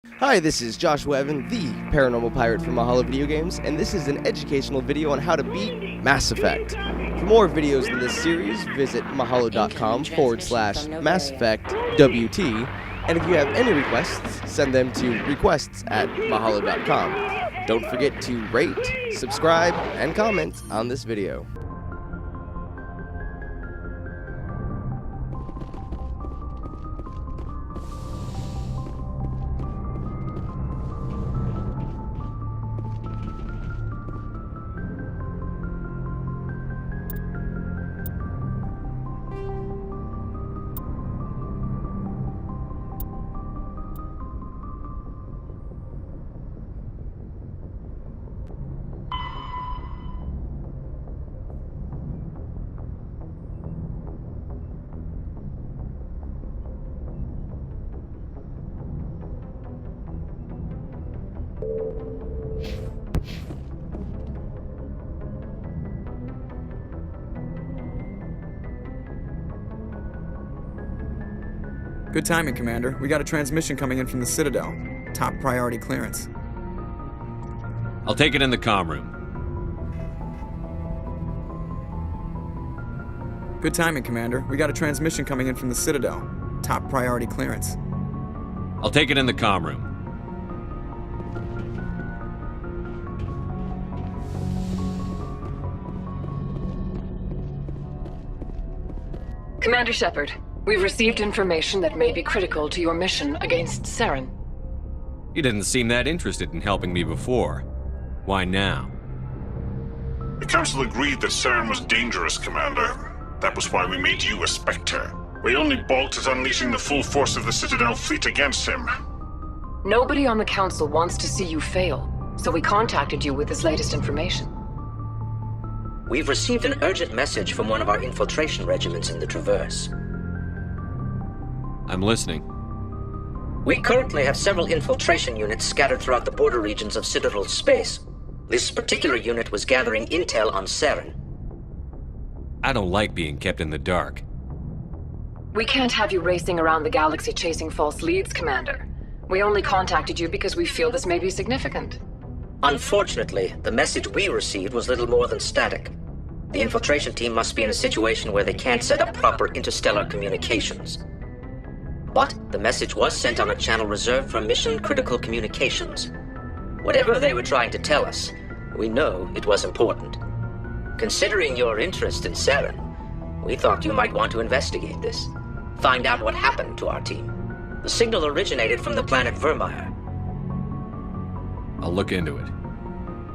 Hi, this is Joshua Evan, the Paranormal Pirate from Mahalo Video Games, and this is an educational video on how to beat Mass Effect. For more videos in this series, visit mahalo.com/Mass Effect WT, and if you have any requests, send them to requests@mahalo.com. Don't forget to rate, subscribe, and comment on this video. Good timing, Commander. We got a transmission coming in from the Citadel. Top priority clearance. I'll take it in the comm room. Good timing, Commander. We got a transmission coming in from the Citadel. Top priority clearance. I'll take it in the comm room. Commander Shepard, we've received information that may be critical to your mission against Saren. You didn't seem that interested in helping me before. Why now? The Council agreed that Saren was dangerous, Commander. That was why we made you a Spectre. We only balked at unleashing the full force of the Citadel fleet against him. Nobody on the Council wants to see you fail, so we contacted you with this latest information. We've received an urgent message from one of our infiltration regiments in the Traverse. I'm listening. We currently have several infiltration units scattered throughout the border regions of Citadel space. This particular unit was gathering intel on Saren. I don't like being kept in the dark. We can't have you racing around the galaxy chasing false leads, Commander. We only contacted you because we feel this may be significant. Unfortunately, the message we received was little more than static. The infiltration team must be in a situation where they can't set up proper interstellar communications. But the message was sent on a channel reserved for mission-critical communications. Whatever they were trying to tell us, we know it was important. Considering your interest in Saren, we thought you might want to investigate this. Find out what happened to our team. The signal originated from the planet Vermeer. I'll look into it.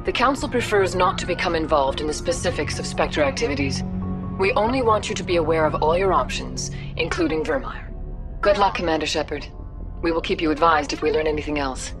The Council prefers not to become involved in the specifics of Spectre activities. We only want you to be aware of all your options, including Vermeer. Good luck, Commander Shepard. We will keep you advised if we learn anything else.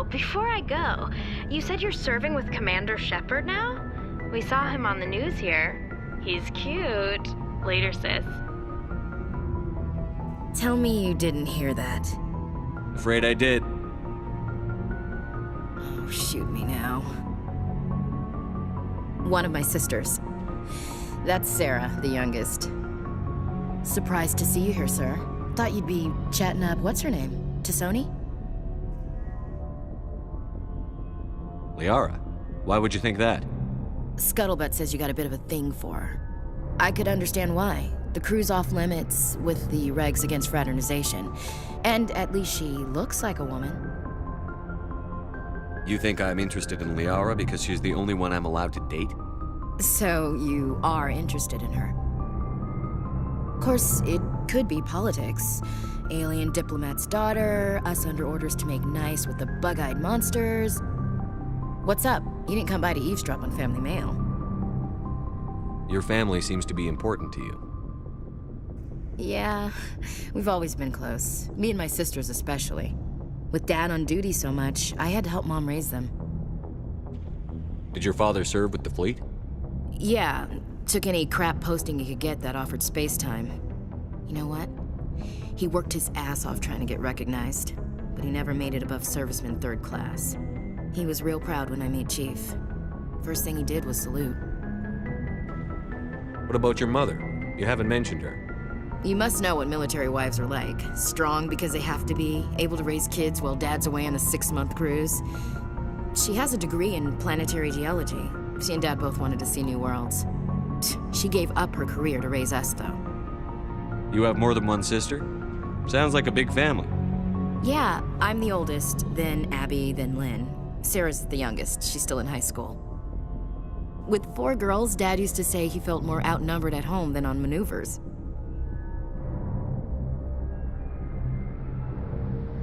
Before I go, you said you're serving with Commander Shepard now? We saw him on the news here. He's cute. Later, sis. Tell me you didn't hear that. Afraid I did. Oh, shoot me now. One of my sisters. That's Sarah, the youngest. Surprised to see you here, sir. Thought you'd be chatting up, what's her name? T'Soni? Liara, why would you think that? Scuttlebutt says you got a bit of a thing for her. I could understand why. The crew's off limits with the regs against fraternization. And at least she looks like a woman. You think I'm interested in Liara because she's the only one I'm allowed to date? So you are interested in her. Of course, it could be politics. Alien diplomat's daughter, us under orders to make nice with the bug-eyed monsters. What's up? You didn't come by to eavesdrop on family mail. Your family seems to be important to you. Yeah, we've always been close. Me and my sisters especially. With Dad on duty so much, I had to help Mom raise them. Did your father serve with the fleet? Yeah, took any crap posting he could get that offered space time. You know what? He worked his ass off trying to get recognized, but he never made it above serviceman 3rd class. He was real proud when I met Chief. First thing he did was salute. What about your mother? You haven't mentioned her. You must know what military wives are like. Strong because they have to be, able to raise kids while Dad's away on a 6-month cruise. She has a degree in planetary geology. She and Dad both wanted to see new worlds. She gave up her career to raise us, though. You have more than one sister? Sounds like a big family. Yeah, I'm the oldest, then Abby, then Lynn. Sarah's the youngest. She's still in high school. With 4 girls, Dad used to say he felt more outnumbered at home than on maneuvers.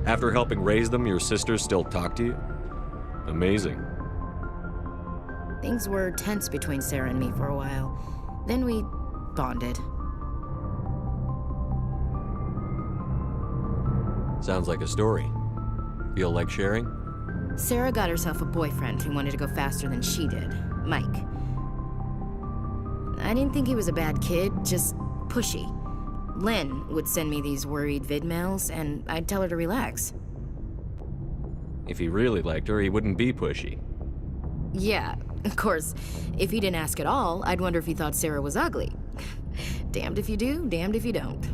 After helping raise them, your sisters still talk to you? Amazing. Things were tense between Sarah and me for a while. Then we bonded. Sounds like a story. Feel like sharing? Sarah got herself a boyfriend who wanted to go faster than she did, Mike. I didn't think he was a bad kid, just pushy. Lynn would send me these worried vidmails, and I'd tell her to relax. If he really liked her, he wouldn't be pushy. Yeah, of course, if he didn't ask at all, I'd wonder if he thought Sarah was ugly. Damned if you do, damned if you don't.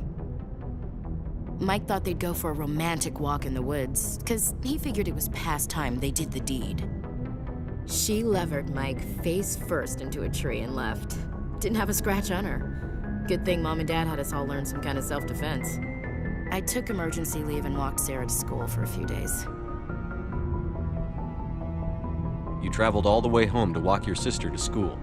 Mike thought they'd go for a romantic walk in the woods, because he figured it was past time they did the deed. She levered Mike face first into a tree and left. Didn't have a scratch on her. Good thing Mom and Dad had us all learn some kind of self-defense. I took emergency leave and walked Sarah to school for a few days. You traveled all the way home to walk your sister to school.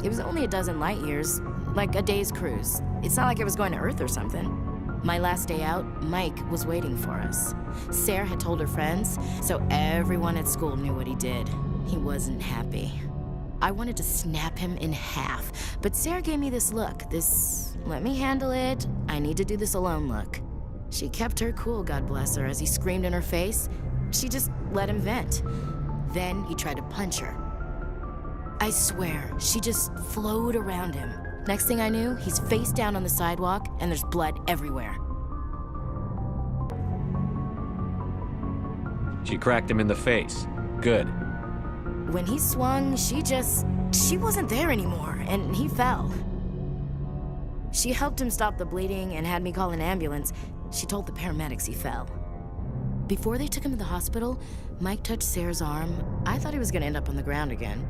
It was only a dozen light years, like a day's cruise. It's not like I was going to Earth or something. My last day out, Mike was waiting for us. Sarah had told her friends, so everyone at school knew what he did. He wasn't happy. I wanted to snap him in half, but Sarah gave me this look, this let me handle it, I need to do this alone look. She kept her cool, God bless her, as he screamed in her face. She just let him vent. Then he tried to punch her. I swear, she just flowed around him. Next thing I knew, he's face down on the sidewalk and there's blood everywhere. She cracked him in the face. Good. When he swung, she wasn't there anymore, and he fell. She helped him stop the bleeding and had me call an ambulance. She told the paramedics he fell. Before they took him to the hospital, Mike touched Sarah's arm. I thought he was gonna end up on the ground again.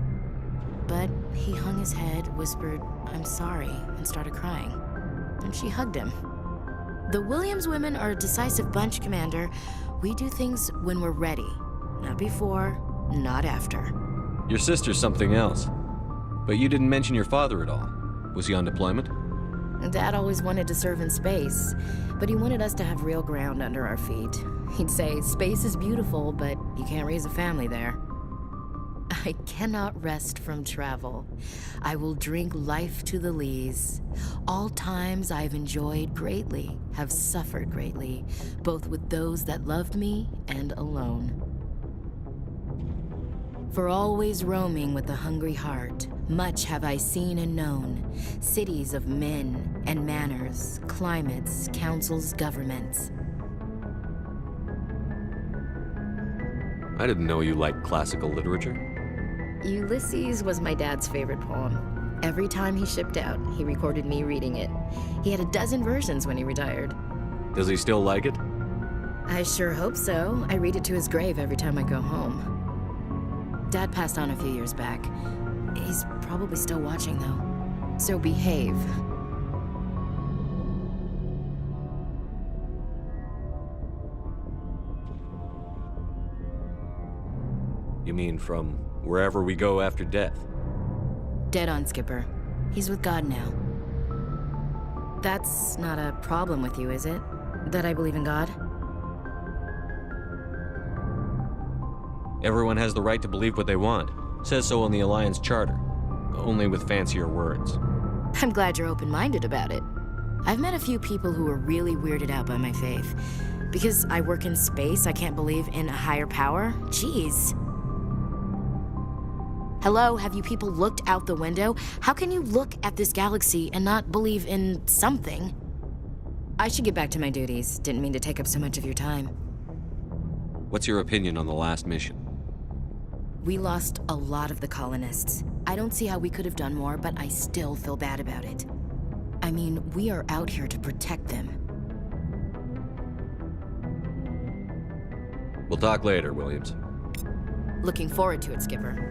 But he hung his head, whispered, "I'm sorry," and started crying. And she hugged him. The Williams women are a decisive bunch, Commander. We do things when we're ready. Not before, not after. Your sister's something else. But you didn't mention your father at all. Was he on deployment? Dad always wanted to serve in space, but he wanted us to have real ground under our feet. He'd say, space is beautiful, but you can't raise a family there. I cannot rest from travel. I will drink life to the lees. All times I've enjoyed greatly, have suffered greatly, both with those that loved me and alone. For always roaming with a hungry heart, much have I seen and known, cities of men and manners, climates, councils, governments. I didn't know you liked classical literature. Ulysses was my dad's favorite poem. Every time he shipped out, he recorded me reading it. He had a dozen versions when he retired. Does he still like it? I sure hope so. I read it to his grave every time I go home. Dad passed on a few years back. He's probably still watching, though. So behave. You mean from wherever we go after death? Dead on, Skipper. He's with God now. That's not a problem with you, is it? That I believe in God? Everyone has the right to believe what they want. Says so on the Alliance Charter. Only with fancier words. I'm glad you're open-minded about it. I've met a few people who are really weirded out by my faith. Because I work in space, I can't believe in a higher power? Jeez. Hello, have you people looked out the window? How can you look at this galaxy and not believe in something? I should get back to my duties. Didn't mean to take up so much of your time. What's your opinion on the last mission? We lost a lot of the colonists. I don't see how we could have done more, but I still feel bad about it. I mean, we are out here to protect them. We'll talk later, Williams. Looking forward to it, Skipper.